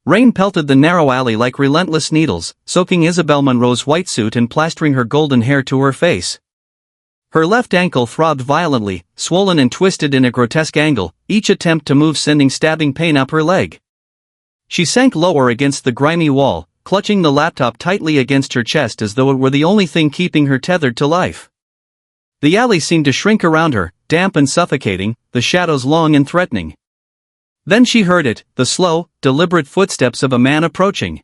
Rain pelted the narrow alley like relentless needles, soaking Isabel Monroe's white suit and plastering her golden hair to her face. Her left ankle throbbed violently, swollen and twisted in a grotesque angle, each attempt to move sending stabbing pain up her leg. She sank lower against the grimy wall, clutching the laptop tightly against her chest as though it were the only thing keeping her tethered to life. The alley seemed to shrink around her, damp and suffocating, the shadows long and threatening. Then she heard it, the slow, deliberate footsteps of a man approaching.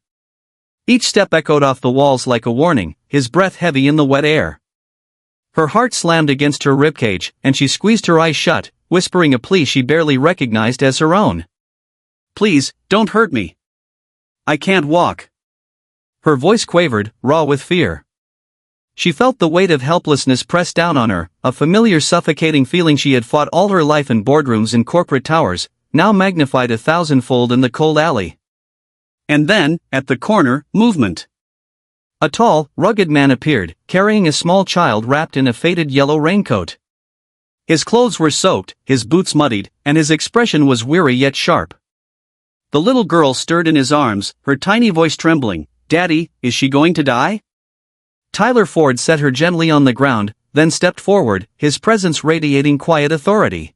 Each step echoed off the walls like a warning, his breath heavy in the wet air. Her heart slammed against her ribcage, and she squeezed her eyes shut, whispering a plea she barely recognized as her own. "Please, don't hurt me. I can't walk." Her voice quavered, raw with fear. She felt the weight of helplessness press down on her, a familiar suffocating feeling she had fought all her life in boardrooms and corporate towers, now magnified 1,000-fold in the cold alley. And then, at the corner, movement. A tall, rugged man appeared, carrying a small child wrapped in a faded yellow raincoat. His clothes were soaked, his boots muddied, and his expression was weary yet sharp. The little girl stirred in his arms, her tiny voice trembling. "Daddy, is she going to die?" Tyler Ford set her gently on the ground, then stepped forward, his presence radiating quiet authority.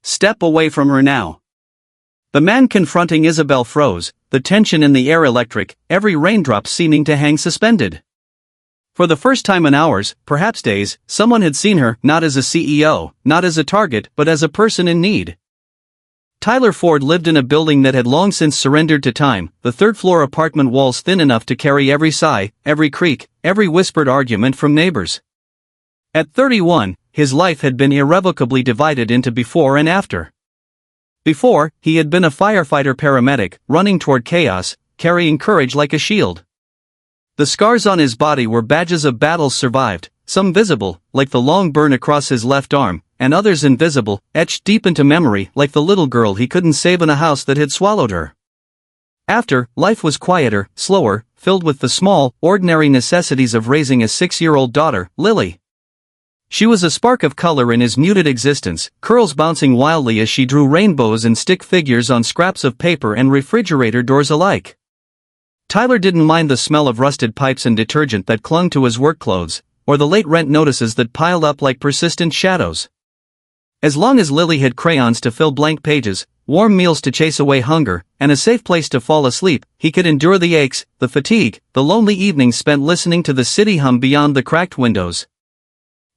"Step away from her now." The man confronting Isabel froze, the tension in the air electric, every raindrop seeming to hang suspended. For the first time in hours, perhaps days, someone had seen her, not as a CEO, not as a target, but as a person in need. Tyler Ford lived in a building that had long since surrendered to time, the third-floor apartment walls thin enough to carry every sigh, every creak, every whispered argument from neighbors. At 31, his life had been irrevocably divided into before and after. Before, he had been a firefighter-paramedic, running toward chaos, carrying courage like a shield. The scars on his body were badges of battles survived, some visible, like the long burn across his left arm, and others invisible, etched deep into memory, like the little girl he couldn't save in a house that had swallowed her. After, life was quieter, slower, filled with the small, ordinary necessities of raising a 6-year-old daughter, Lily. She was a spark of color in his muted existence, curls bouncing wildly as she drew rainbows and stick figures on scraps of paper and refrigerator doors alike. Tyler didn't mind the smell of rusted pipes and detergent that clung to his work clothes, or the late rent notices that piled up like persistent shadows. As long as Lily had crayons to fill blank pages, warm meals to chase away hunger, and a safe place to fall asleep, he could endure the aches, the fatigue, the lonely evenings spent listening to the city hum beyond the cracked windows.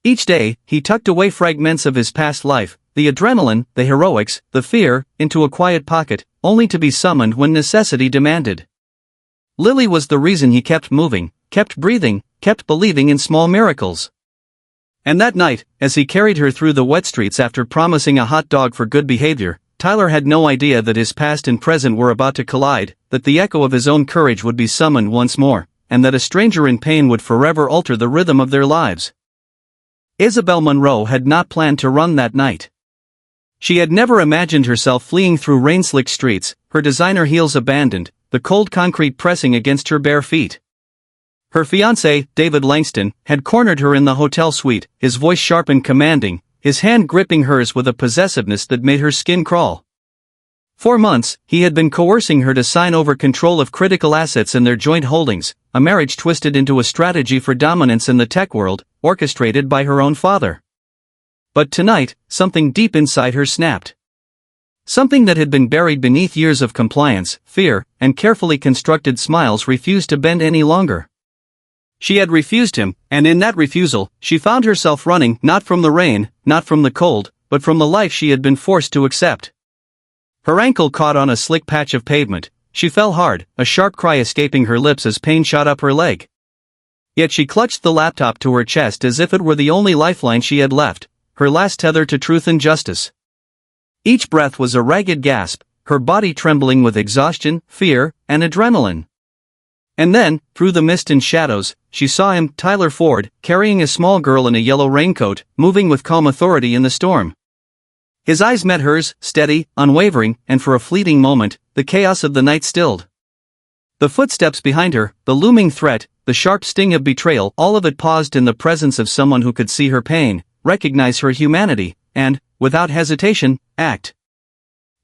Each day, he tucked away fragments of his past life, the adrenaline, the heroics, the fear, into a quiet pocket, only to be summoned when necessity demanded. Lily was the reason he kept moving, kept breathing, kept believing in small miracles. And that night, as he carried her through the wet streets after promising a hot dog for good behavior, Tyler had no idea that his past and present were about to collide, that the echo of his own courage would be summoned once more, and that a stranger in pain would forever alter the rhythm of their lives. Isabel Monroe had not planned to run that night. She had never imagined herself fleeing through rain-slicked streets, her designer heels abandoned, the cold concrete pressing against her bare feet. Her fiancé, David Langston, had cornered her in the hotel suite, his voice sharp and commanding, his hand gripping hers with a possessiveness that made her skin crawl. For months, he had been coercing her to sign over control of critical assets in their joint holdings, a marriage twisted into a strategy for dominance in the tech world, orchestrated by her own father. But tonight, something deep inside her snapped. Something that had been buried beneath years of compliance, fear, and carefully constructed smiles refused to bend any longer. She had refused him, and in that refusal, she found herself running not from the rain, not from the cold, but from the life she had been forced to accept. Her ankle caught on a slick patch of pavement. She fell hard, a sharp cry escaping her lips as pain shot up her leg. Yet she clutched the laptop to her chest as if it were the only lifeline she had left, her last tether to truth and justice. Each breath was a ragged gasp, her body trembling with exhaustion, fear, and adrenaline. And then, through the mist and shadows, she saw him, Tyler Ford, carrying a small girl in a yellow raincoat, moving with calm authority in the storm. His eyes met hers, steady, unwavering, and for a fleeting moment, the chaos of the night stilled. The footsteps behind her, the looming threat, the sharp sting of betrayal, all of it paused in the presence of someone who could see her pain, recognize her humanity, and, without hesitation, act.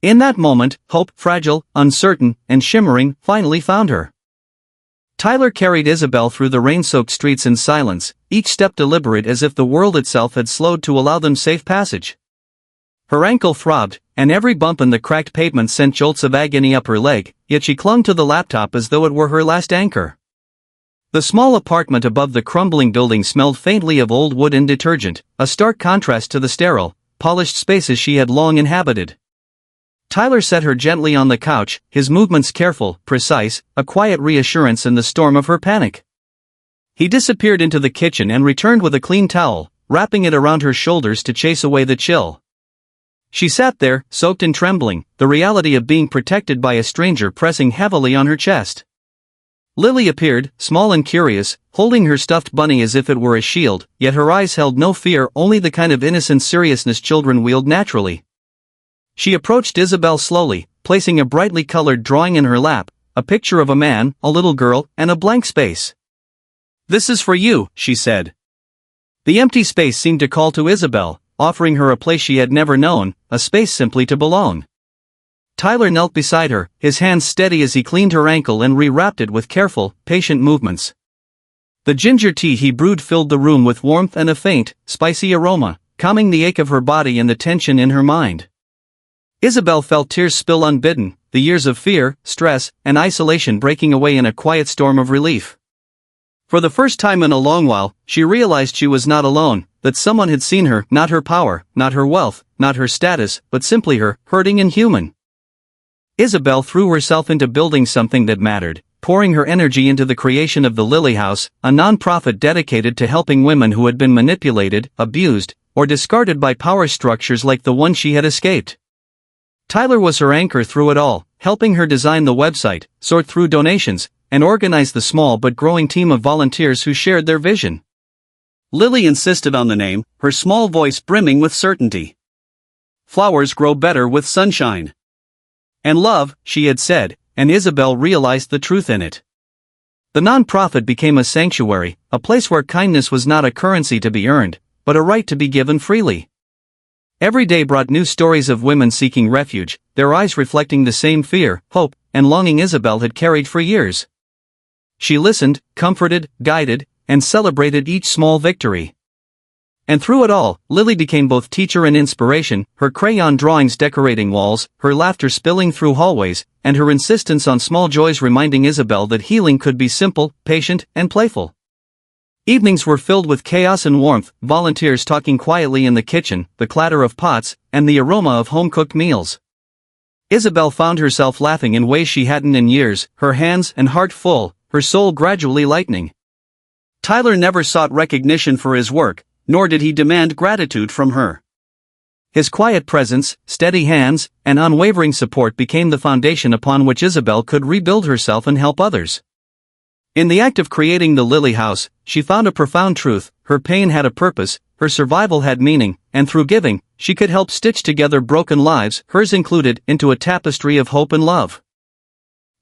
In that moment, hope, fragile, uncertain, and shimmering, finally found her. Tyler carried Isabel through the rain-soaked streets in silence, each step deliberate as if the world itself had slowed to allow them safe passage. Her ankle throbbed, and every bump in the cracked pavement sent jolts of agony up her leg, yet she clung to the laptop as though it were her last anchor. The small apartment above the crumbling building smelled faintly of old wood and detergent, a stark contrast to the sterile, polished spaces she had long inhabited. Tyler set her gently on the couch, his movements careful, precise, a quiet reassurance in the storm of her panic. He disappeared into the kitchen and returned with a clean towel, wrapping it around her shoulders to chase away the chill. She sat there, soaked and trembling, the reality of being protected by a stranger pressing heavily on her chest. Lily appeared, small and curious, holding her stuffed bunny as if it were a shield, yet her eyes held no fear, only the kind of innocent seriousness children wield naturally. She approached Isabel slowly, placing a brightly colored drawing in her lap, a picture of a man, a little girl, and a blank space. "This is for you," she said. The empty space seemed to call to Isabel, offering her a place she had never known, a space simply to belong. Tyler knelt beside her, his hands steady as he cleaned her ankle and rewrapped it with careful, patient movements. The ginger tea he brewed filled the room with warmth and a faint, spicy aroma, calming the ache of her body and the tension in her mind. Isabel felt tears spill unbidden, the years of fear, stress, and isolation breaking away in a quiet storm of relief. For the first time in a long while, she realized she was not alone, that someone had seen her, not her power, not her wealth, not her status, but simply her, hurting and human. Isabel threw herself into building something that mattered, pouring her energy into the creation of the Lily House, a non-profit dedicated to helping women who had been manipulated, abused, or discarded by power structures like the one she had escaped. Tyler was her anchor through it all, helping her design the website, sort through donations, and organize the small but growing team of volunteers who shared their vision. Lily insisted on the name, her small voice brimming with certainty. "Flowers grow better with sunshine. And love," she had said, and Isabel realized the truth in it. The non-profit became a sanctuary, a place where kindness was not a currency to be earned, but a right to be given freely. Every day brought new stories of women seeking refuge, their eyes reflecting the same fear, hope, and longing Isabel had carried for years. She listened, comforted, guided, and celebrated each small victory. And through it all, Lily became both teacher and inspiration, her crayon drawings decorating walls, her laughter spilling through hallways, and her insistence on small joys reminding Isabel that healing could be simple, patient, and playful. Evenings were filled with chaos and warmth, volunteers talking quietly in the kitchen, the clatter of pots, and the aroma of home-cooked meals. Isabel found herself laughing in ways she hadn't in years, her hands and heart full, her soul gradually lightening. Tyler never sought recognition for his work, nor did he demand gratitude from her. His quiet presence, steady hands, and unwavering support became the foundation upon which Isabel could rebuild herself and help others. In the act of creating the Lily House, she found a profound truth: her pain had a purpose, her survival had meaning, and through giving, she could help stitch together broken lives, hers included, into a tapestry of hope and love.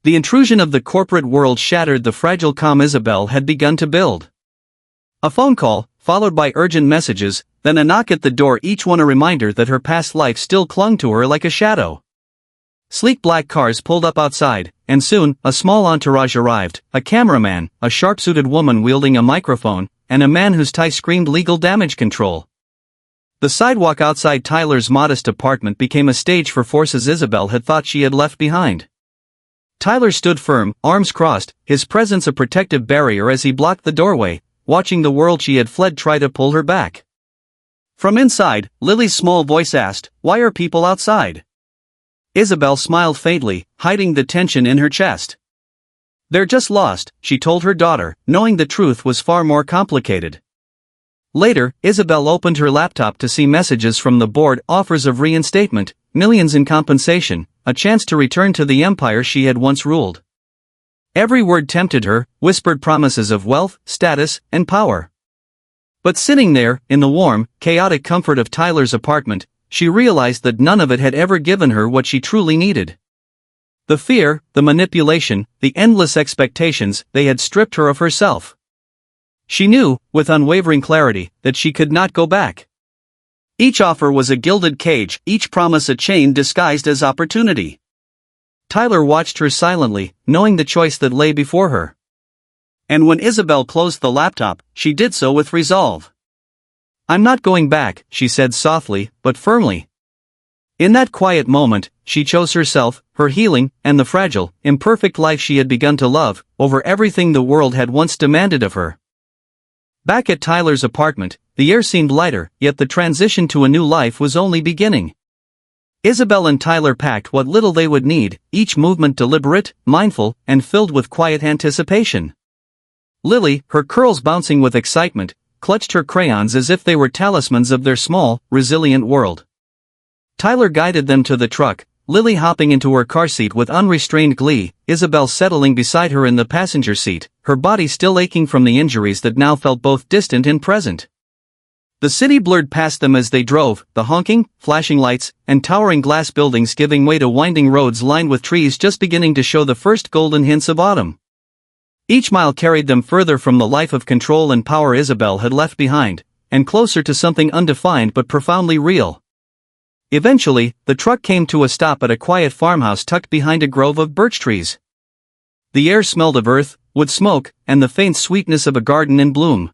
The intrusion of the corporate world shattered the fragile calm Isabel had begun to build. A phone call, followed by urgent messages, then a knock at the door, each one a reminder that her past life still clung to her like a shadow. Sleek black cars pulled up outside, and soon, a small entourage arrived, a cameraman, a sharp-suited woman wielding a microphone, and a man whose tie screamed legal damage control. The sidewalk outside Tyler's modest apartment became a stage for forces Isabel had thought she had left behind. Tyler stood firm, arms crossed, his presence a protective barrier as he blocked the doorway, watching the world she had fled try to pull her back. From inside, Lily's small voice asked, "Why are people outside?" Isabel smiled faintly, hiding the tension in her chest. "They're just lost," she told her daughter, knowing the truth was far more complicated. Later, Isabel opened her laptop to see messages from the board, offers of reinstatement, millions in compensation, a chance to return to the empire she had once ruled. Every word tempted her, whispered promises of wealth, status, and power. But sitting there, in the warm, chaotic comfort of Tyler's apartment, she realized that none of it had ever given her what she truly needed. The fear, the manipulation, the endless expectations, they had stripped her of herself. She knew, with unwavering clarity, that she could not go back. Each offer was a gilded cage, each promise a chain disguised as opportunity. Tyler watched her silently, knowing the choice that lay before her. And when Isabel closed the laptop, she did so with resolve. "I'm not going back," she said softly, but firmly. In that quiet moment, she chose herself, her healing, and the fragile, imperfect life she had begun to love, over everything the world had once demanded of her. Back at Tyler's apartment, the air seemed lighter, yet the transition to a new life was only beginning. Isabel and Tyler packed what little they would need, each movement deliberate, mindful, and filled with quiet anticipation. Lily, her curls bouncing with excitement, clutched her crayons as if they were talismans of their small, resilient world. Tyler guided them to the truck, Lily hopping into her car seat with unrestrained glee, Isabel settling beside her in the passenger seat, her body still aching from the injuries that now felt both distant and present. The city blurred past them as they drove, the honking, flashing lights, and towering glass buildings giving way to winding roads lined with trees just beginning to show the first golden hints of autumn. Each mile carried them further from the life of control and power Isabel had left behind, and closer to something undefined but profoundly real. Eventually, the truck came to a stop at a quiet farmhouse tucked behind a grove of birch trees. The air smelled of earth, wood smoke, and the faint sweetness of a garden in bloom.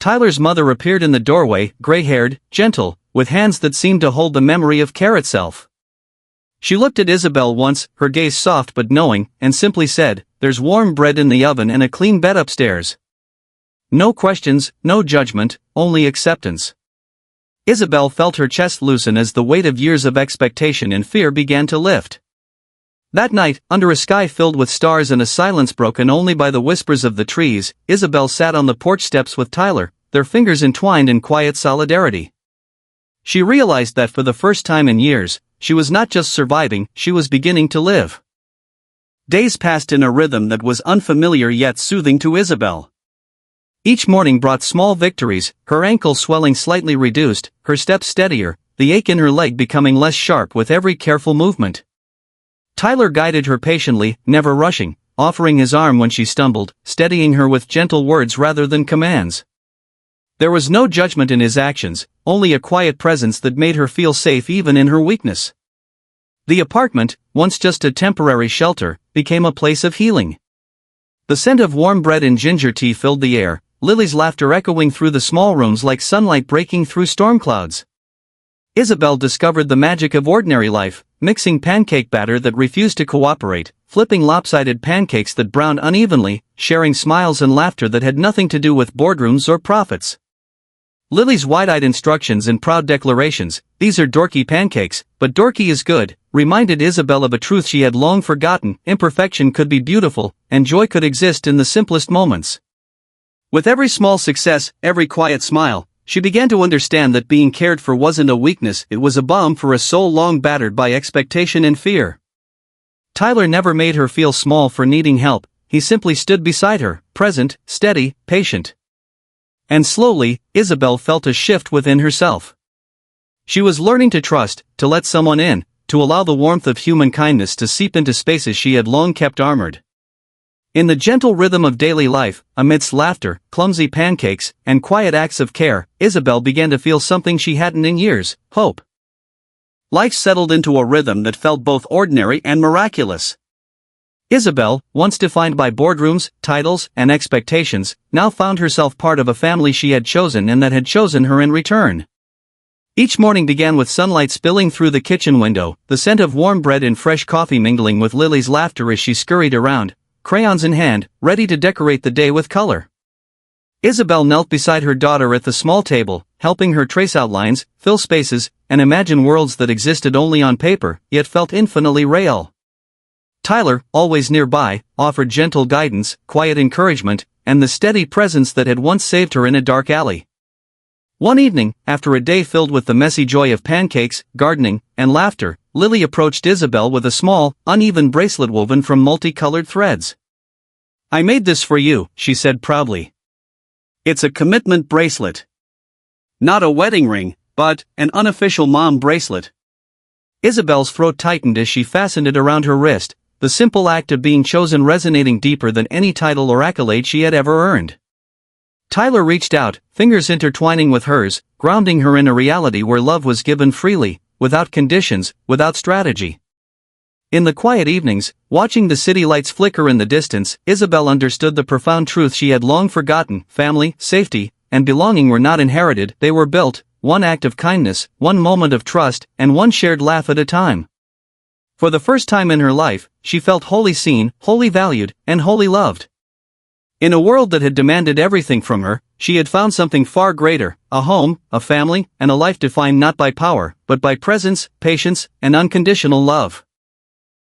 Tyler's mother appeared in the doorway, gray-haired, gentle, with hands that seemed to hold the memory of care itself. She looked at Isabel once, her gaze soft but knowing, and simply said, "There's warm bread in the oven and a clean bed upstairs." No questions, no judgment, only acceptance. Isabel felt her chest loosen as the weight of years of expectation and fear began to lift. That night, under a sky filled with stars and a silence broken only by the whispers of the trees, Isabel sat on the porch steps with Tyler, their fingers entwined in quiet solidarity. She realized that for the first time in years, she was not just surviving, she was beginning to live. Days passed in a rhythm that was unfamiliar yet soothing to Isabel. Each morning brought small victories, her ankle swelling slightly reduced, her steps steadier, the ache in her leg becoming less sharp with every careful movement. Tyler guided her patiently, never rushing, offering his arm when she stumbled, steadying her with gentle words rather than commands. There was no judgment in his actions, only a quiet presence that made her feel safe even in her weakness. The apartment, once just a temporary shelter, became a place of healing. The scent of warm bread and ginger tea filled the air, Lily's laughter echoing through the small rooms like sunlight breaking through storm clouds. Isabel discovered the magic of ordinary life, mixing pancake batter that refused to cooperate, flipping lopsided pancakes that browned unevenly, sharing smiles and laughter that had nothing to do with boardrooms or profits. Lily's wide-eyed instructions and proud declarations, "These are dorky pancakes, but dorky is good," reminded Isabel of a truth she had long forgotten: imperfection could be beautiful, and joy could exist in the simplest moments. With every small success, every quiet smile, she began to understand that being cared for wasn't a weakness, it was a balm for a soul long battered by expectation and fear. Tyler never made her feel small for needing help, he simply stood beside her, present, steady, patient. And slowly, Isabel felt a shift within herself. She was learning to trust, to let someone in, to allow the warmth of human kindness to seep into spaces she had long kept armored. In the gentle rhythm of daily life, amidst laughter, clumsy pancakes, and quiet acts of care, Isabel began to feel something she hadn't in years: hope. Life settled into a rhythm that felt both ordinary and miraculous. Isabel, once defined by boardrooms, titles, and expectations, now found herself part of a family she had chosen and that had chosen her in return. Each morning began with sunlight spilling through the kitchen window, the scent of warm bread and fresh coffee mingling with Lily's laughter as she scurried around, crayons in hand, ready to decorate the day with color. Isabel knelt beside her daughter at the small table, helping her trace outlines, fill spaces, and imagine worlds that existed only on paper, yet felt infinitely real. Tyler, always nearby, offered gentle guidance, quiet encouragement, and the steady presence that had once saved her in a dark alley. One evening, after a day filled with the messy joy of pancakes, gardening, and laughter, Lily approached Isabel with a small, uneven bracelet woven from multicolored threads. "I made this for you," she said proudly. "It's a commitment bracelet. Not a wedding ring, but an unofficial mom bracelet." Isabel's throat tightened as she fastened it around her wrist, the simple act of being chosen resonating deeper than any title or accolade she had ever earned. Tyler reached out, fingers intertwining with hers, grounding her in a reality where love was given freely, without conditions, without strategy. In the quiet evenings, watching the city lights flicker in the distance, Isabel understood the profound truth she had long forgotten: family, safety, and belonging were not inherited, they were built, one act of kindness, one moment of trust, and one shared laugh at a time. For the first time in her life, she felt wholly seen, wholly valued, and wholly loved. In a world that had demanded everything from her, she had found something far greater: a home, a family, and a life defined not by power, but by presence, patience, and unconditional love.